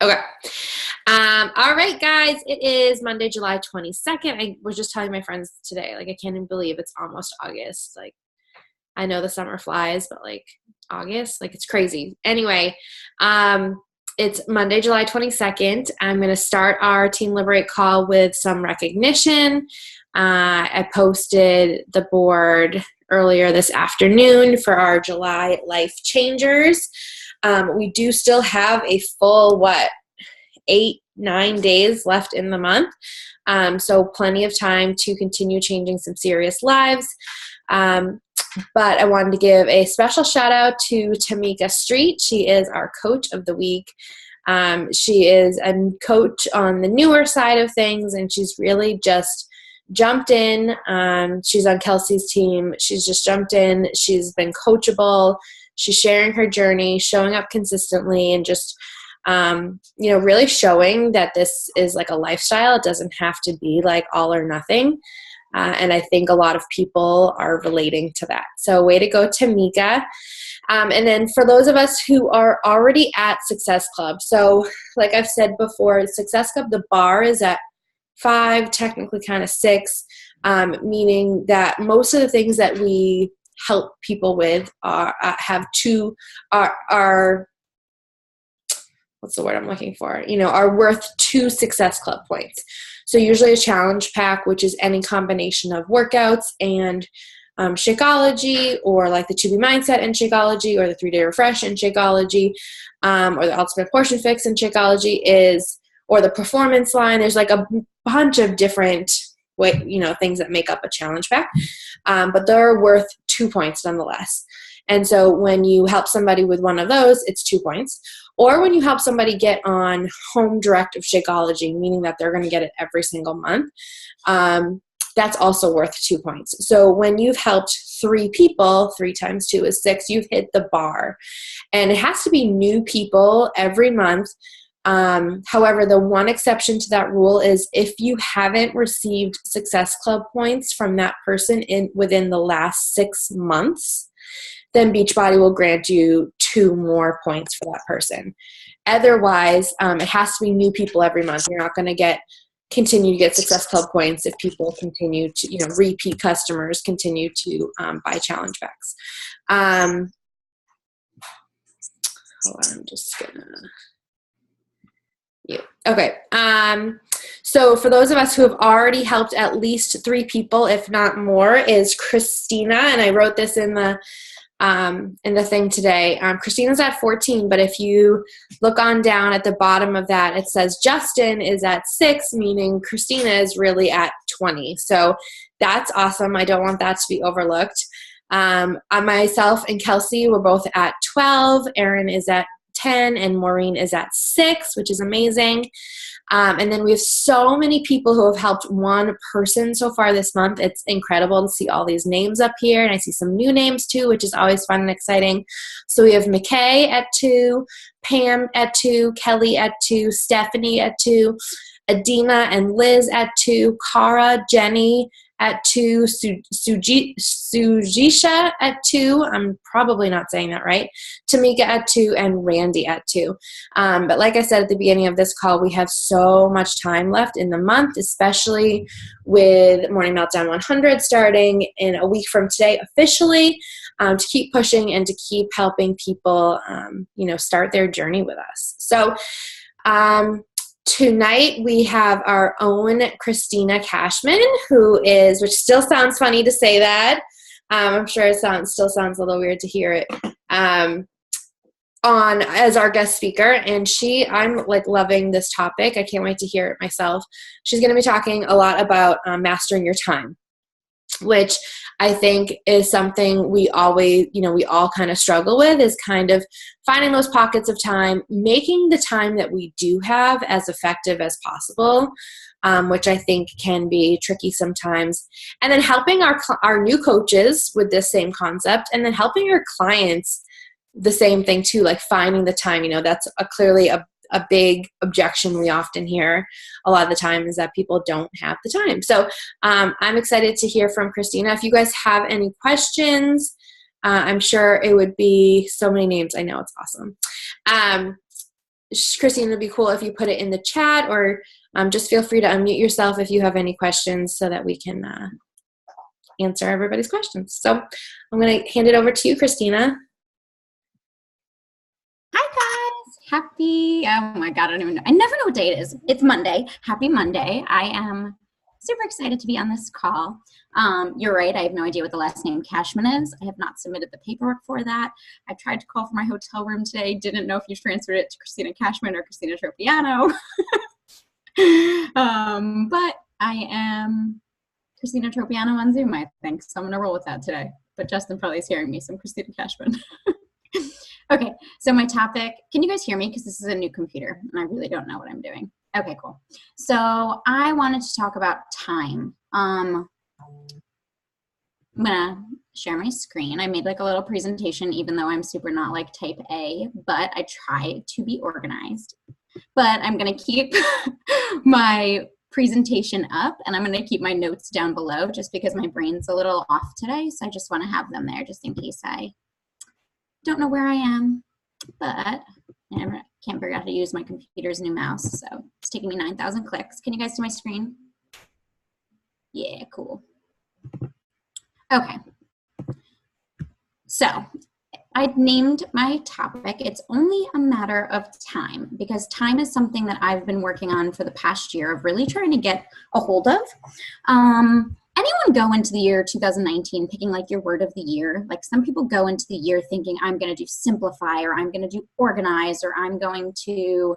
Okay. All right, guys. It is Monday, July 22nd. I was just telling my friends today, like, I can't even believe it's almost August. Like, I know the summer flies, but like August, like it's crazy. Anyway, it's Monday, July 22nd. I'm going to start our Team Liberate call with some recognition. I posted the board earlier this afternoon for our July Life Changers. We do still have a full, 8-9 days left in the month. So plenty of time to continue changing some serious lives. But I wanted to give a special shout out to Tamika Street. She is our coach of the week. She is a coach on the newer side of things, and she's really just jumped in. She's on Kelsey's team. She's just jumped in. She's been coachable. She's sharing her journey, showing up consistently, and just really showing that this is like a lifestyle. It doesn't have to be like all or nothing. And I think a lot of people are relating to that. So way to go, Tamika. And then for those of us who are already at Success Club, so like I've said before, Success Club, the bar is at 5, technically kind of 6, meaning that most of the things that we help people with are what's the word I'm looking for? Are worth 2 Success Club points. So usually a challenge pack, which is any combination of workouts and Shakeology, or like the 2B Mindset and Shakeology, or the 3-Day Refresh and Shakeology, or the Ultimate Portion Fix and Shakeology or the Performance Line. There's like a bunch of different things that make up a challenge pack, but they're worth 2 points nonetheless. And so when you help somebody with one of those, it's 2 points. Or when you help somebody get on home directive Shakeology, meaning that they're going to get it every single month, that's also worth 2 points. So when you've helped 3 people, 3 times 2 is 6, you've hit the bar. And it has to be new people every month. However, the one exception to that rule is if you haven't received Success Club points from that person within the last 6 months, then Beachbody will grant you 2 more points for that person. Otherwise, it has to be new people every month. You're not going to continue to get Success Club points if people continue to, repeat customers continue to buy challenge packs. Hold on, I'm just gonna. Okay. So for those of us who have already helped at least 3 people, if not more, is Christina, and I wrote this in the thing today. Christina's at 14, but if you look on down at the bottom of that, it says Justin is at 6, meaning Christina is really at 20. So that's awesome. I don't want that to be overlooked. Myself and Kelsey were both at 12. Erin is at 10, and Maureen is at 6, which is amazing. And then we have so many people who have helped one person so far this month. It's incredible to see all these names up here, and I see some new names too, which is always fun and exciting. So we have McKay at 2, Pam at 2, Kelly at 2, Stephanie at 2, Adina and Liz at 2, Cara, Jenny at 2, Sujisha at 2, I'm probably not saying that right, Tamika at 2, and Randy at 2. But like I said at the beginning of this call, we have so much time left in the month, especially with Morning Meltdown 100 starting in a week from today officially, to keep pushing and to keep helping people, start their journey with us. So, tonight we have our own Christina Cashman, which still sounds funny to say that. I'm sure it still sounds a little weird to hear it, on as our guest speaker. And I'm like loving this topic. I can't wait to hear it myself. She's going to be talking a lot about mastering your time, which I think is something we all kind of struggle with, is kind of finding those pockets of time, making the time that we do have as effective as possible, which I think can be tricky sometimes. And then helping our new coaches with this same concept, and then helping our clients the same thing too, like finding the time. That's clearly a big objection we often hear a lot of the time, is that people don't have the time. So I'm excited to hear from Christina. If you guys have any questions, I'm sure it would be so many names. I know, it's awesome. Christine, it'd be cool if you put it in the chat, or just feel free to unmute yourself if you have any questions so that we can answer everybody's questions. So I'm going to hand it over to you, Christina. Hi, guys. Happy, oh my God, I don't even know. I never know what day it is. It's Monday. Happy Monday. I am super excited to be on this call. You're right. I have no idea what the last name Cashman is. I have not submitted the paperwork for that. I tried to call from my hotel room today. Didn't know if you transferred it to Christina Cashman or Christina Tropiano. But I am Christina Tropiano on Zoom, I think. So I'm going to roll with that today. But Justin probably is hearing me, so I'm Christina Cashman. Okay, so my topic, can you guys hear me? Because this is a new computer and I really don't know what I'm doing. Okay, cool. So I wanted to talk about time. I'm gonna share my screen. I made like a little presentation, even though I'm super not like type A, but I try to be organized. But I'm gonna keep my presentation up and I'm gonna keep my notes down below just because my brain's a little off today. So I just wanna have them there just in case I don't know where I am, but I can't figure out how to use my computer's new mouse, so it's taking me 9,000 clicks. Can you guys see my screen? Yeah, cool. Okay. So I've named my topic, It's Only a Matter of Time, because time is something that I've been working on for the past year of really trying to get a hold of. Anyone go into the year 2019 picking like your word of the year? Like some people go into the year thinking I'm going to do simplify, or I'm going to do organize, or I'm going to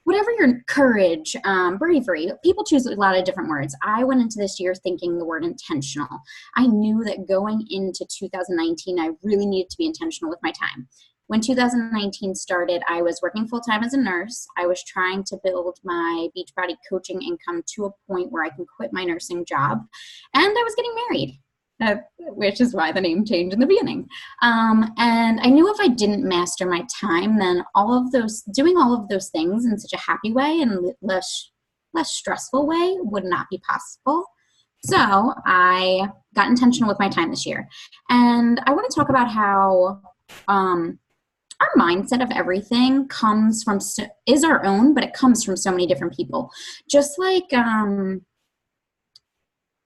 whatever your courage, bravery. People choose a lot of different words. I went into this year thinking the word intentional. I knew that going into 2019, I really needed to be intentional with my time. When 2019 started, I was working full-time as a nurse. I was trying to build my Beachbody coaching income to a point where I can quit my nursing job. And I was getting married, which is why the name changed in the beginning. And I knew if I didn't master my time, then doing all of those things in such a happy way and less stressful way would not be possible. So I got intentional with my time this year. And I want to talk about how our mindset of everything is our own, but it comes from so many different people. Just like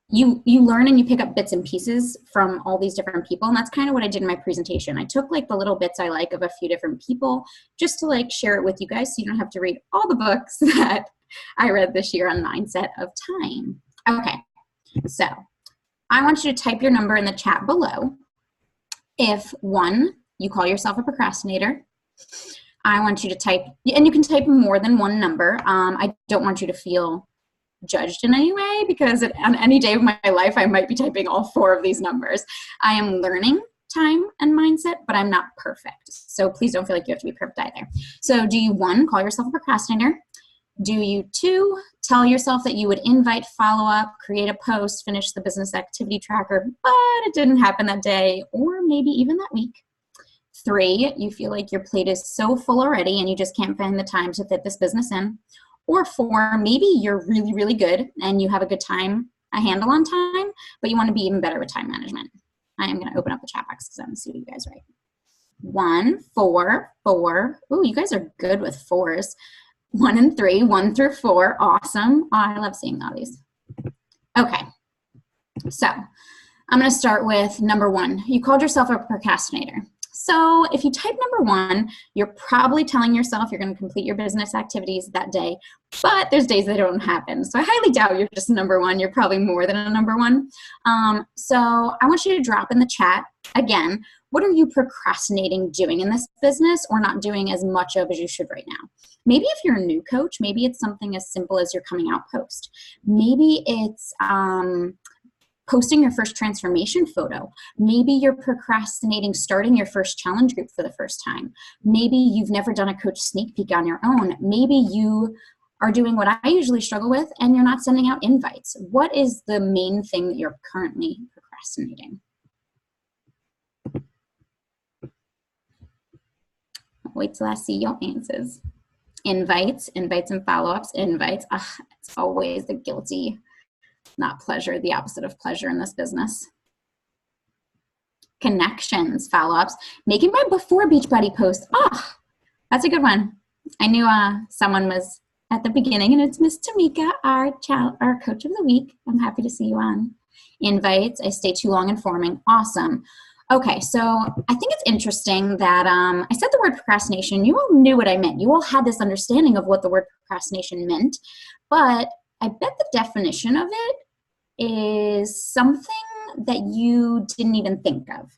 you learn and you pick up bits and pieces from all these different people, and that's kind of what I did in my presentation. I took like the little bits I like of a few different people just to like share it with you guys so you don't have to read all the books that I read this year on mindset of time. Okay, so I want you to type your number in the chat below. If one, you call yourself a procrastinator, I want you to type, and you can type more than one number. I don't want you to feel judged in any way because on any day of my life, I might be typing all 4 of these numbers. I am learning time and mindset, but I'm not perfect. So please don't feel like you have to be perfect either. So do you 1, call yourself a procrastinator? Do you 2, tell yourself that you would invite follow-up, create a post, finish the business activity tracker, but it didn't happen that day or maybe even that week? 3, you feel like your plate is so full already and you just can't find the time to fit this business in. Or 4, maybe you're really, really good and you have a handle on time, but you want to be even better with time management. I am going to open up the chat box because I'm going to see what you guys write. 1, 4, 4. Ooh, you guys are good with 4s. 1 and 3, 1 through 4. Awesome. Oh, I love seeing all these. Okay. So I'm going to start with number 1. You called yourself a procrastinator. So if you type number 1, you're probably telling yourself you're going to complete your business activities that day, but there's days that don't happen. So I highly doubt you're just number 1. You're probably more than a number 1. So I want you to drop in the chat, again, what are you procrastinating doing in this business or not doing as much of as you should right now? Maybe if you're a new coach, maybe it's something as simple as your coming out post. Maybe it's posting your first transformation photo. Maybe you're procrastinating starting your first challenge group for the first time. Maybe you've never done a coach sneak peek on your own. Maybe you are doing what I usually struggle with and you're not sending out invites. What is the main thing that you're currently procrastinating? Wait till I see your answers. Invites and follow-ups, invites. It's always the guilty, not pleasure, the opposite of pleasure in this business. Connections, follow-ups, making my before Beachbody post. That's a good one. I knew someone was at the beginning, and it's Miss Tamika, our coach of the week. I'm happy to see you on invites. I stay too long informing. Awesome. Okay, so I think it's interesting that I said the word procrastination. You all knew what I meant. You all had this understanding of what the word procrastination meant, but I bet the definition of it is something that you didn't even think of.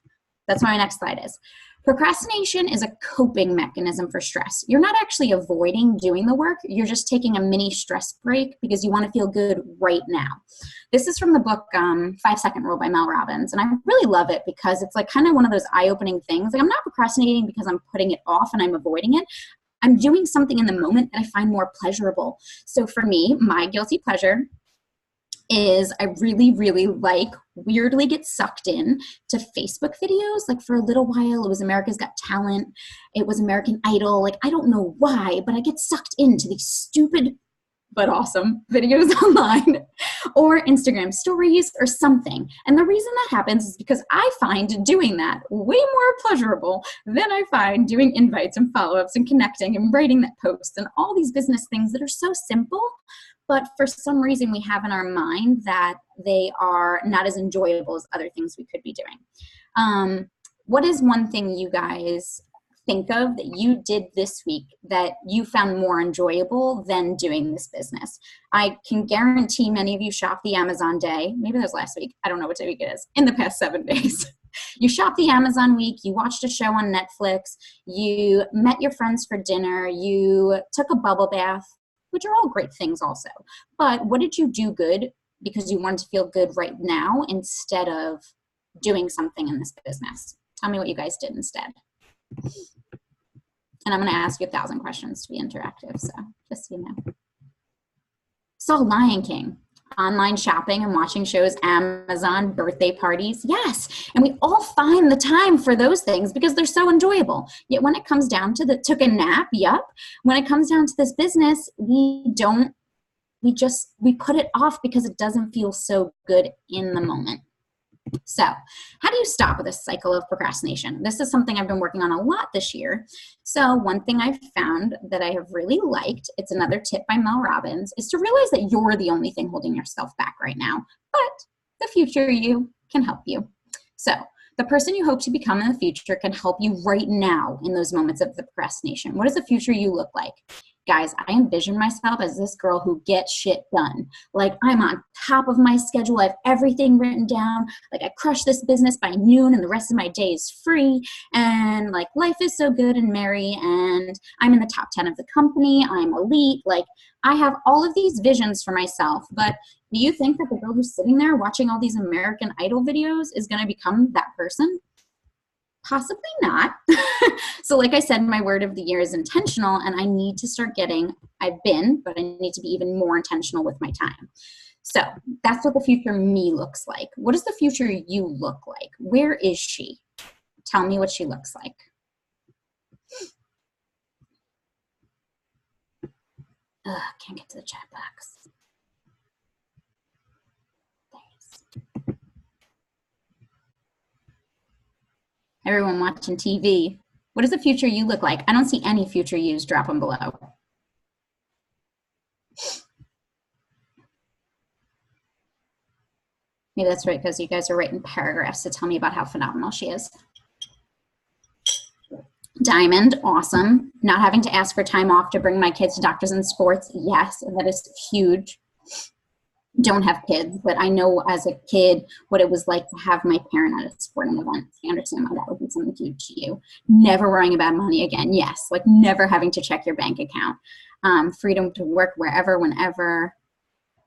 That's what my next slide is. Procrastination is a coping mechanism for stress. You're not actually avoiding doing the work. You're just taking a mini stress break because you want to feel good right now. This is from the book 5 Second Rule by Mel Robbins. And I really love it because it's like kind of one of those eye-opening things. Like I'm not procrastinating because I'm putting it off and I'm avoiding it. I'm doing something in the moment that I find more pleasurable. So for me, my guilty pleasure is I really, really weirdly get sucked in to Facebook videos. Like for a little while, it was America's Got Talent. It was American Idol. Like, I don't know why, but I get sucked into these stupid but awesome videos online or Instagram stories or something. And the reason that happens is because I find doing that way more pleasurable than I find doing invites and follow-ups and connecting and writing that post and all these business things that are so simple. But for some reason we have in our mind that they are not as enjoyable as other things we could be doing. What is one thing you guys think of that you did this week that you found more enjoyable than doing this business? I can guarantee many of you shopped the Amazon day. Maybe that was last week. I don't know what day week it is. In the past 7 days. You shopped the Amazon week. You watched a show on Netflix. You met your friends for dinner. You took a bubble bath, which are all great things also. But what did you do good because you wanted to feel good right now instead of doing something in this business? Tell me what you guys did instead. And I'm going to ask you 1,000 questions to be interactive, so just so you know. So Lion King, online shopping and watching shows, Amazon, birthday parties, yes. And we all find the time for those things because they're so enjoyable. Yet when it comes down to took a nap, yup. When it comes down to this business, we put it off because it doesn't feel so good in the moment. So how do you stop this cycle of procrastination? This is something I've been working on a lot this year. So one thing I've found that I have really liked, it's another tip by Mel Robbins, is to realize that you're the only thing holding yourself back right now, but the future you can help you. So the person you hope to become in the future can help you right now in those moments of the procrastination. What does the future you look like? Guys, I envision myself as this girl who gets shit done. Like I'm on top of my schedule. I have everything written down. Like I crush this business by noon and the rest of my day is free. And like life is so good and merry. And I'm in the top 10 of the company. I'm elite. Like I have all of these visions for myself. But do you think that the girl who's sitting there watching all these American Idol videos is going to become that person? Possibly not. So like I said, my word of the year is intentional, and I need to start I've been, but I need to be even more intentional with my time. So that's what the future me looks like. What does the future you look like? Where is she? Tell me what she looks like. Can't get to the chat box. Thanks. Everyone watching TV, what does the future you look like? I don't see any future yous. Drop them below. Maybe that's right because you guys are writing paragraphs to tell me about how phenomenal she is. Diamond, awesome. Not having to ask for time off to bring my kids to doctors and sports. Yes, that is huge. Don't have kids, but I know as a kid what it was like to have my parent at a sporting event. I understand why that would be something huge to you. Never worrying about money again. Yes, like never having to check your bank account. Freedom to work wherever, whenever.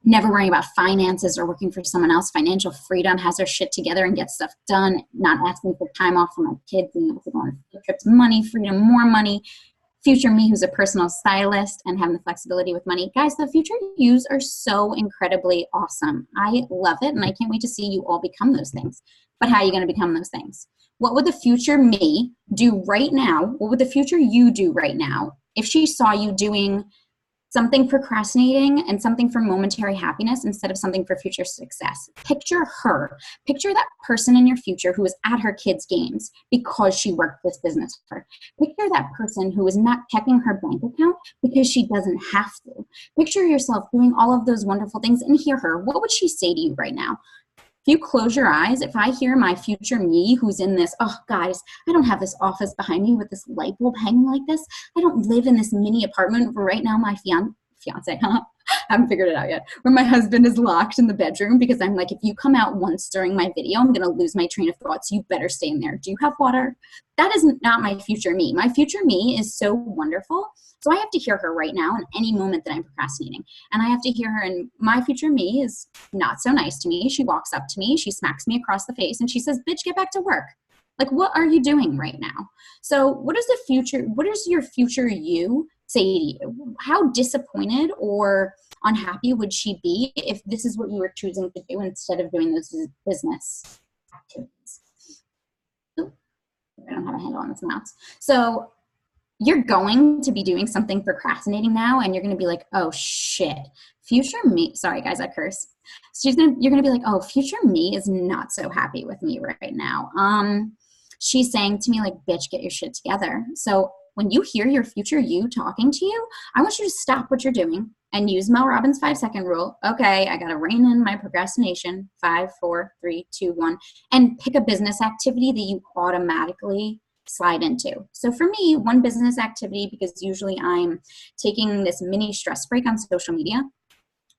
Never worrying about finances or working for someone else. Financial freedom, has her shit together and gets stuff done. Not asking for time off for my kids, being able to go on trips. Money, freedom, more money. Future me who's a personal stylist and having the flexibility with money. Guys, the future yous are so incredibly awesome. I love it, and I can't wait to see you all become those things. But how are you going to become those things? What would the future me do right now? What would the future you do right now if she saw you doing Something procrastinating and something for momentary happiness instead of something for future success. Picture her. Picture that person in your future who is at her kids' games because she worked this business for her. Picture that person who is not checking her bank account because she doesn't have to. Picture yourself doing all of those wonderful things and hear her. What would she say to you right now? If you close your eyes, if I hear my future me who's in this, oh guys, I don't have this office behind me with this light bulb hanging like this. I don't live in this mini apartment where right now my fiance, I haven't figured it out yet, where my husband is locked in the bedroom because I'm like, if you come out once during my video, I'm going to lose my train of thought. So you better stay in there. Do you have water? That is not my future me. My future me is so wonderful. So I have to hear her right now in any moment that I'm procrastinating. And I have to hear her, and my future me is not so nice to me. She walks up to me, she smacks me across the face, and she says, bitch, get back to work. Like, what are you doing right now? So what does your future you say to you? How disappointed or unhappy would she be if this is what you were choosing to do instead of doing those business activities? Ooh, I don't have a handle on this mouse. So you're going to be doing something procrastinating now, and you're going to be like, oh shit, future me, sorry guys, I curse. So you're going to be like, oh, future me is not so happy with me right now. She's saying to me like, bitch, get your shit together. So when you hear your future you talking to you, I want you to stop what you're doing and use Mel Robbins' 5-second rule. Okay, I got to rein in my procrastination. 5, 4, 3, 2, 1, and pick a business activity that you automatically slide into. So for me, one business activity, because usually I'm taking this mini stress break on social media.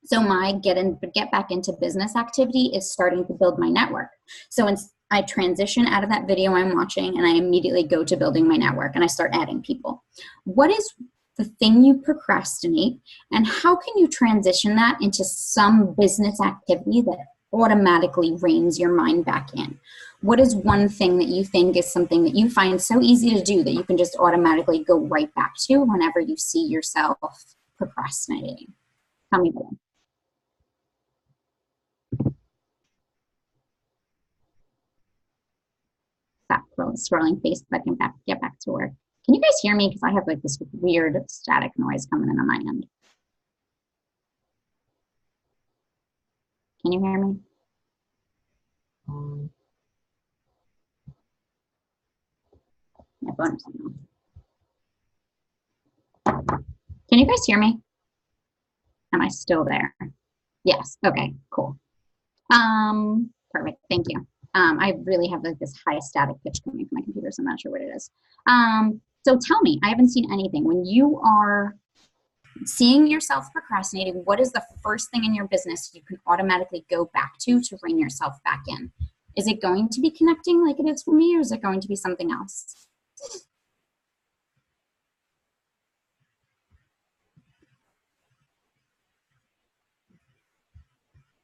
So my get back into business activity is starting to build my network. So I transition out of that video I'm watching and I immediately go to building my network and I start adding people. What is the thing you procrastinate, and how can you transition that into some business activity that automatically reins your mind back in? What is one thing that you think is something that you find so easy to do that you can just automatically go right back to whenever you see yourself procrastinating? Tell me below. Stop scrolling Facebook and get back to work. Can you guys hear me? Because I have like this weird static noise coming in on my end. Can you hear me? My phone is on. Can you guys hear me? Am I still there? Yes. Okay, cool. Perfect. Thank you. I really have like this high static pitch coming from my computer, so I'm not sure what it is. So tell me, I haven't seen anything. When you are seeing yourself procrastinating, what is the first thing in your business you can automatically go back to rein yourself back in? Is it going to be connecting like it is for me, or is it going to be something else?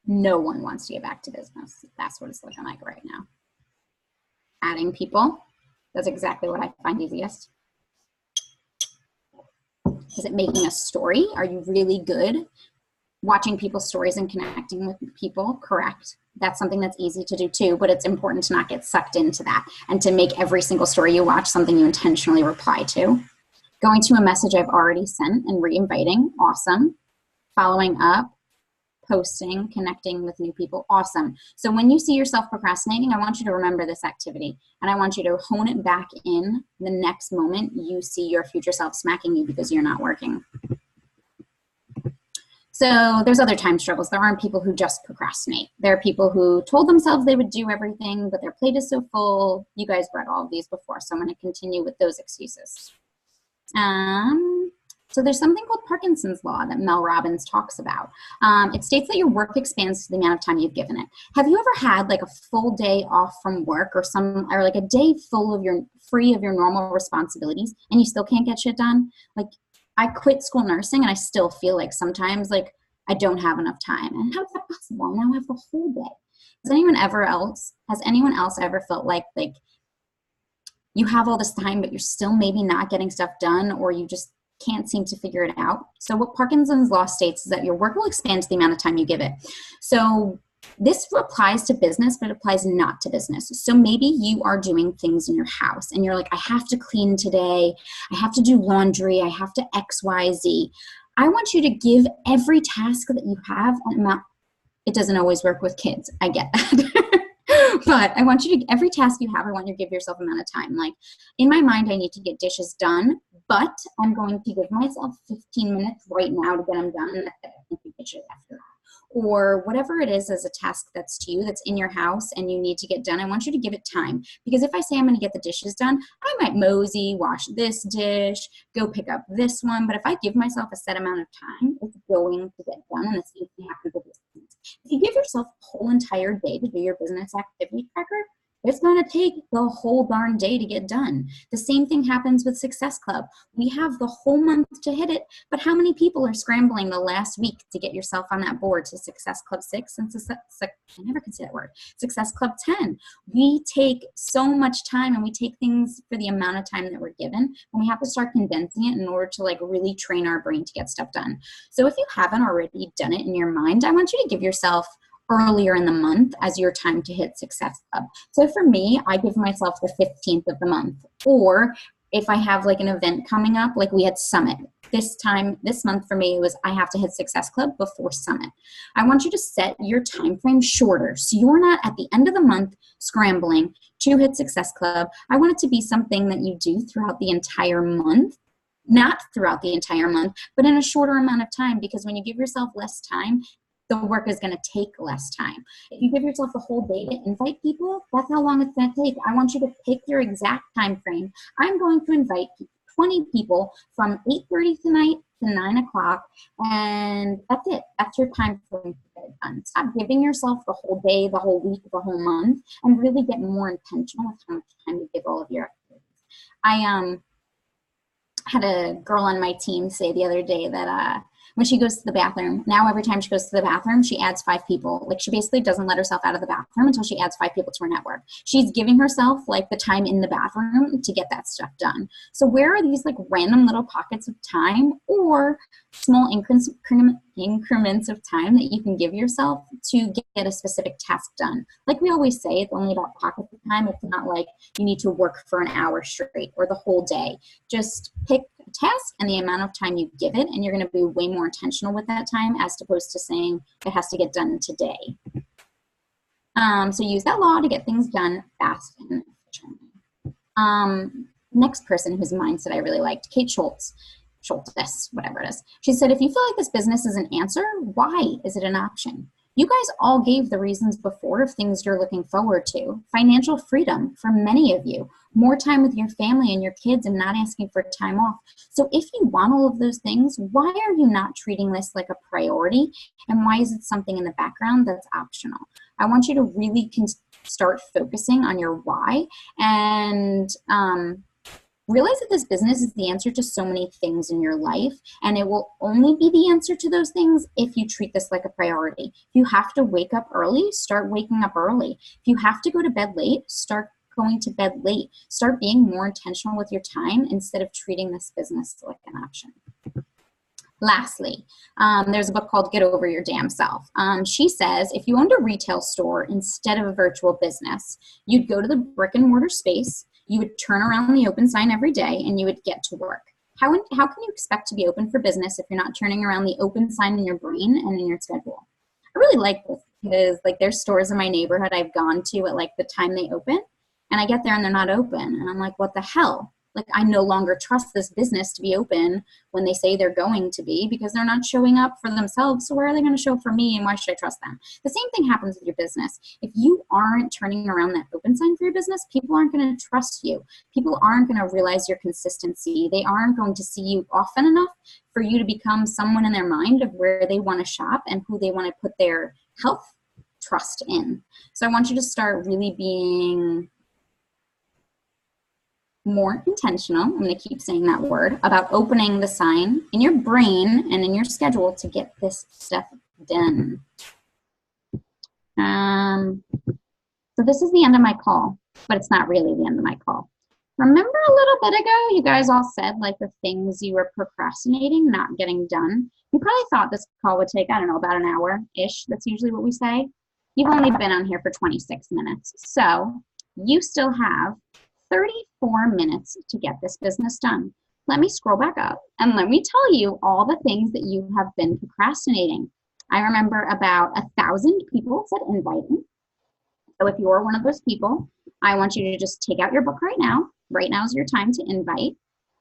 No one wants to get back to business. That's what it's looking like right now. Adding people, that's exactly what I find easiest. Is it making a story? Are you really good watching people's stories and connecting with people? Correct. That's something that's easy to do too, but it's important to not get sucked into that and to make every single story you watch something you intentionally reply to. Going to a message I've already sent and re-inviting, awesome. Following up, posting, connecting with new people, awesome. So when you see yourself procrastinating, I want you to remember this activity and I want you to hone it back in the next moment you see your future self smacking you because you're not working. So there's other time struggles. There aren't people who just procrastinate. There are people who told themselves they would do everything, but their plate is so full. You guys read all of these before, so I'm going to continue with those excuses. So there's something called Parkinson's Law that Mel Robbins talks about. It states that your work expands to the amount of time you've given it. Have you ever had like a full day off from work or like a day free of your normal responsibilities and you still can't get shit done? Like I quit school nursing and I still feel like sometimes like I don't have enough time. And how is that possible? Now I have the whole day. Has anyone else ever felt like you have all this time but you're still maybe not getting stuff done, or you just can't seem to figure it out? So what Parkinson's Law states is that your work will expand to the amount of time you give it. So this applies to business, but it applies not to business. So maybe you are doing things in your house and you're like, I have to clean today. I have to do laundry. I have to X, Y, Z. I want you to give every task that you have an amount. It doesn't always work with kids. I get that. But I want you to, every task you have, I want you to give yourself amount of time. Like in my mind, I need to get dishes done, but I'm going to give myself 15 minutes right now to get them done. And that's it. I can do dishes after that. Or whatever it is as a task that's to you, that's in your house and you need to get done, I want you to give it time. Because if I say I'm going to get the dishes done, I might mosey, wash this dish, go pick up this one. But if I give myself a set amount of time, it's going to get done, and the same thing happens with business. If you give yourself a whole entire day to do your business activity tracker, it's going to take the whole darn day to get done. The same thing happens with Success Club. We have the whole month to hit it, but how many people are scrambling the last week to get yourself on that board to Success Club 6 and I never can say that word, Success Club 10? We take so much time, and we take things for the amount of time that we're given, and we have to start condensing it in order to like really train our brain to get stuff done. So if you haven't already done it in your mind, I want you to give yourself earlier in the month as your time to hit Success Club. So for me, I give myself the 15th of the month. Or if I have like an event coming up, like we had Summit. This month for me was I have to hit Success Club before Summit. I want you to set your time frame shorter so you're not at the end of the month scrambling to hit Success Club. I want it to be something that you do throughout the entire month. Not throughout the entire month, but in a shorter amount of time, because when you give yourself less time, the work is going to take less time. If you give yourself a whole day to invite people, that's how long it's going to take. I want you to pick your exact time frame. I'm going to invite 20 people from 8:30 tonight to 9 o'clock, and that's it. That's your time frame to get it done. Stop giving yourself the whole day, the whole week, the whole month, and really get more intentional with how much time you give all of your activities. I had a girl on my team say the other day that when she goes to the bathroom, now every time she goes to the bathroom, she adds 5 people. Like she basically doesn't let herself out of the bathroom until she adds 5 people to her network. She's giving herself like the time in the bathroom to get that stuff done. So where are these like random little pockets of time or small increments of time that you can give yourself to get a specific task done? Like we always say, it's only about pockets of time. It's not like you need to work for an hour straight or the whole day. Just pick a task and the amount of time you give it, and you're going to be way more intentional with that time as opposed to saying it has to get done today. So use that law to get things done fast and efficiently. Next person whose mindset I really liked, Kate Schultz, whatever it is. She said, if you feel like this business is an answer, why is it an option? You guys all gave the reasons before of things you're looking forward to. Financial freedom for many of you. More time with your family and your kids and not asking for time off. So if you want all of those things, why are you not treating this like a priority? And why is it something in the background that's optional? I want you to really start focusing on your why and realize that this business is the answer to so many things in your life, and it will only be the answer to those things if you treat this like a priority. If you have to wake up early, start waking up early. If you have to go to bed late, start going to bed late. Start being more intentional with your time instead of treating this business like an option. Lastly, there's a book called Get Over Your Damn Self. She says, if you owned a retail store instead of a virtual business, you'd go to the brick and mortar space, you would turn around the open sign every day, and you would get to work. How can you expect to be open for business if you're not turning around the open sign in your brain and in your schedule? I really like this because like there's stores in my neighborhood I've gone to at like the time they open, and I get there and they're not open. And I'm like, what the hell? Like I no longer trust this business to be open when they say they're going to be, because they're not showing up for themselves. So where are they going to show up for me, and why should I trust them? The same thing happens with your business. If you aren't turning around that open sign for your business, people aren't going to trust you. People aren't going to realize your consistency. They aren't going to see you often enough for you to become someone in their mind of where they want to shop and who they want to put their health trust in. So I want you to start really being more intentional, I'm going to keep saying that word, about opening the sign in your brain and in your schedule to get this stuff done. So this is the end of my call, but it's not really the end of my call. Remember a little bit ago, you guys all said like the things you were procrastinating, not getting done. You probably thought this call would take, I don't know, about an hour-ish. That's usually what we say. You've only been on here for 26 minutes. So you still have 34 minutes to get this business done. let me scroll back up and let me tell you all the things that you have been procrastinating. I remember about 1,000 people said invite me. So if you're one of those people, I want you to just take out your book right now. Right now is your time to invite.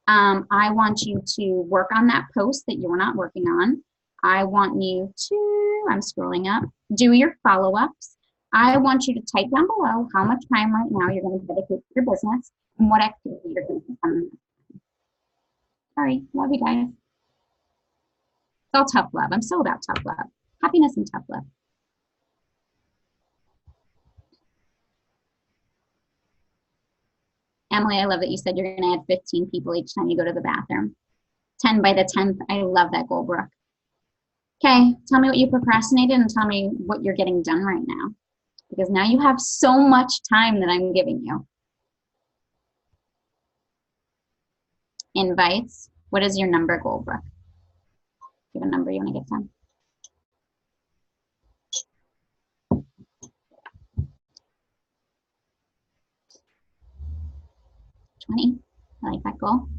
I want you to work on that post that you're not working on. I want you to, I'm scrolling up, do your follow-ups. I want you to type down below how much time right now you're going to dedicate to your business and what activity you're going to do. Sorry, love you guys. It's all tough love. I'm so about tough love. Happiness and tough love. Emily, I love that you said you're going to add 15 people each time you go to the bathroom. 10 by the 10th. I love that goal, Brooke. Okay, tell me what you procrastinated and tell me what you're getting done right now. Because now you have so much time that I'm giving you. Invites. What is your number goal, Brooke? Give a number you want to get done. 20. I like that goal.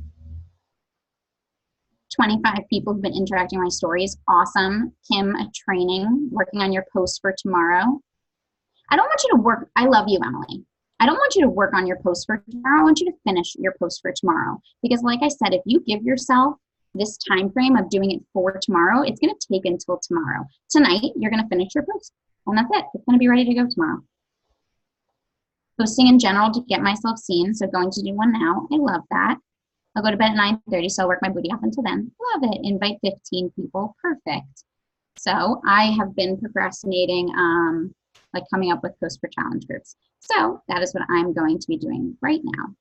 25 people who've been interacting with my stories. Awesome. Kim, a training, working on your post for tomorrow. I don't want you to work. I love you, Emily. I don't want you to work on your post for tomorrow. I want you to finish your post for tomorrow. Because like I said, if you give yourself this time frame of doing it for tomorrow, it's going to take until tomorrow. Tonight, you're going to finish your post. And that's it. It's going to be ready to go tomorrow. Posting in general to get myself seen. So going to do one now. I love that. I'll go to bed at 9:30, so I'll work my booty off until then. Love it. Invite 15 people. Perfect. So I have been procrastinating, like coming up with posts for challenge groups. So that is what I'm going to be doing right now.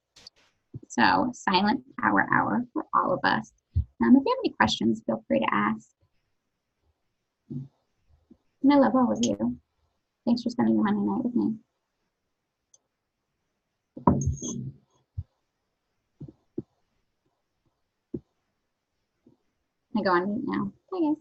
So silent power hour for all of us. If you have any questions, feel free to ask. And I love all of you. Thanks for spending your Monday night with me. I go on mute now. Bye, guys.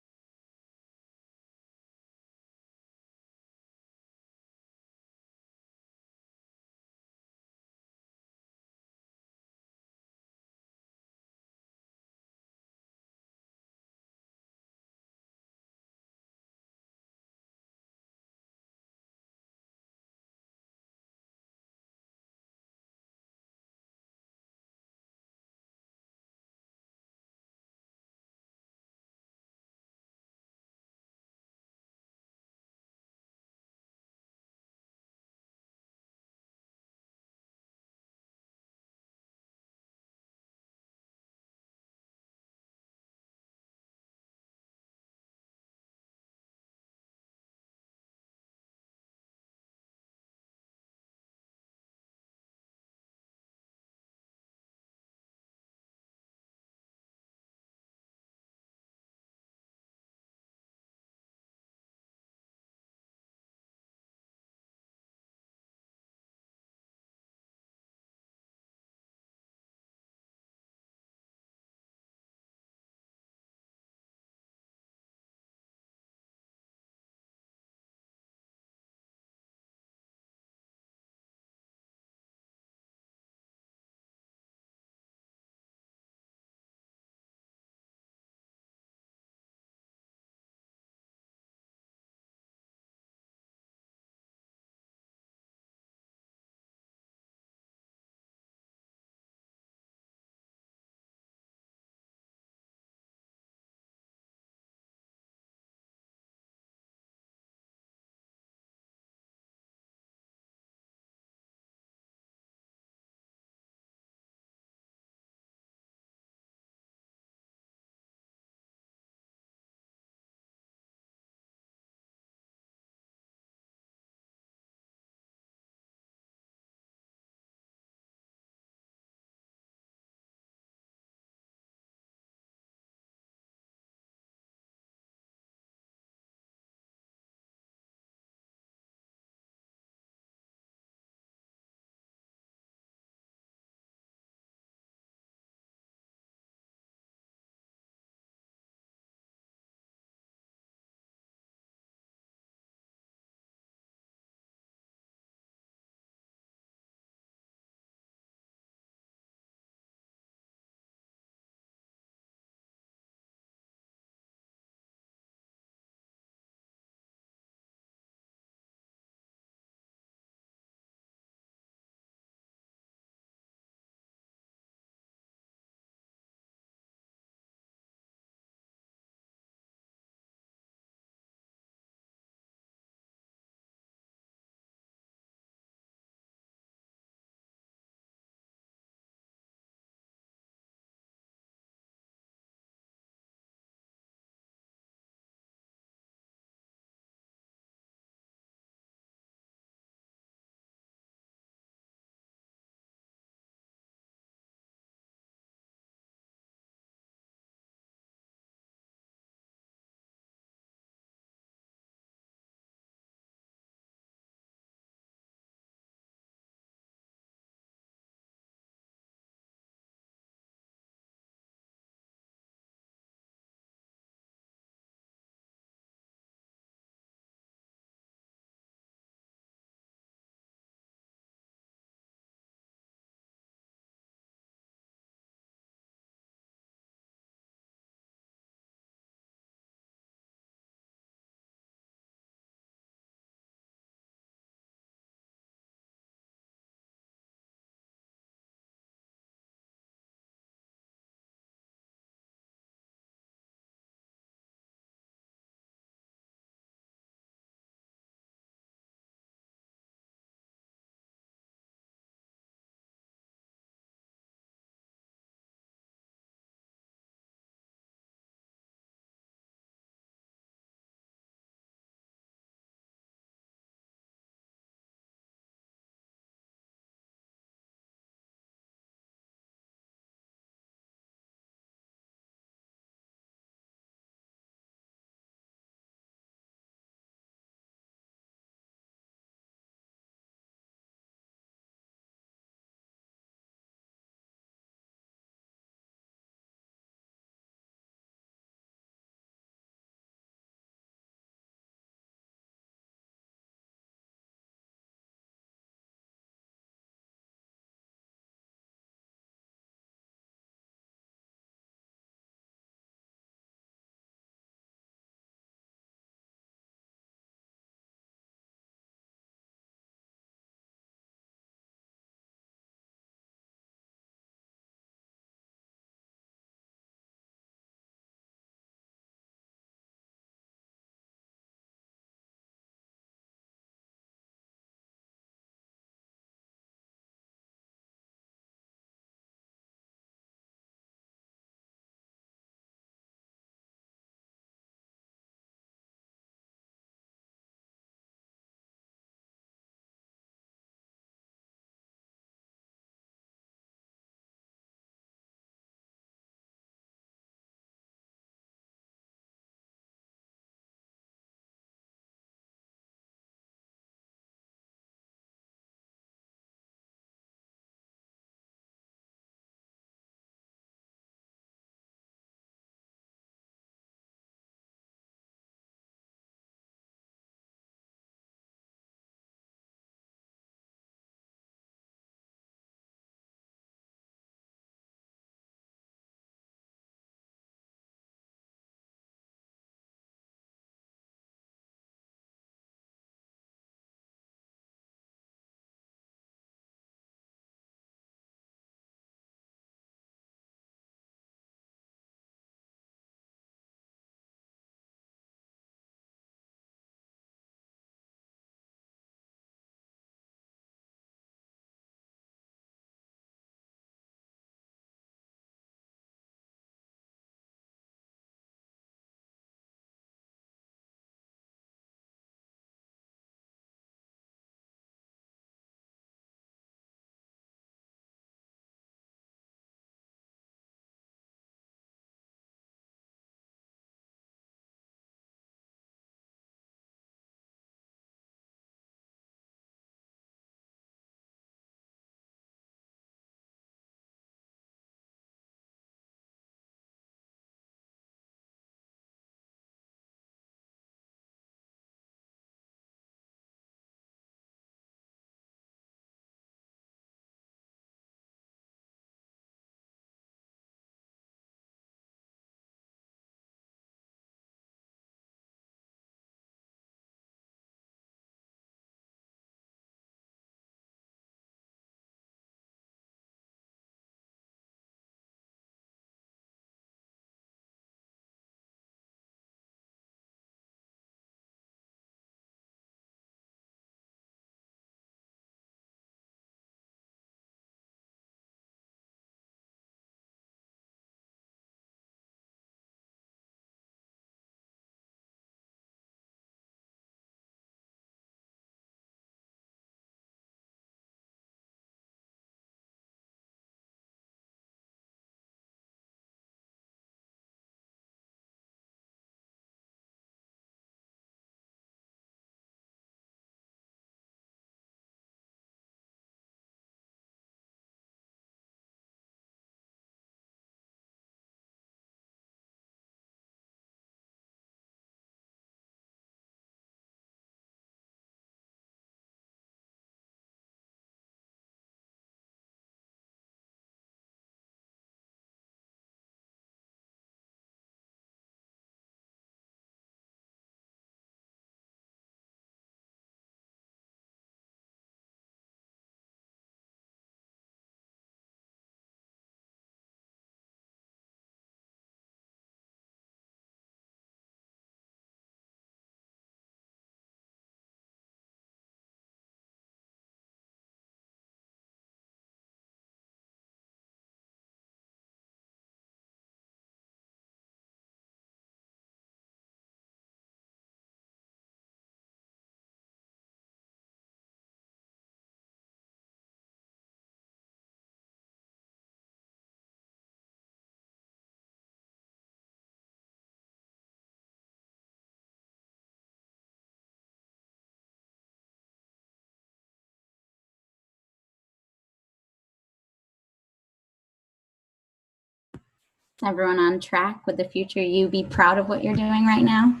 Everyone on track with the future you? Be proud of what you're doing right now?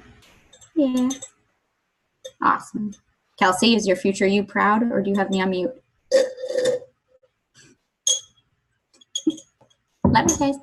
Yeah. Awesome. Kelsey, is your future you proud, or do you have me on mute? Love you guys.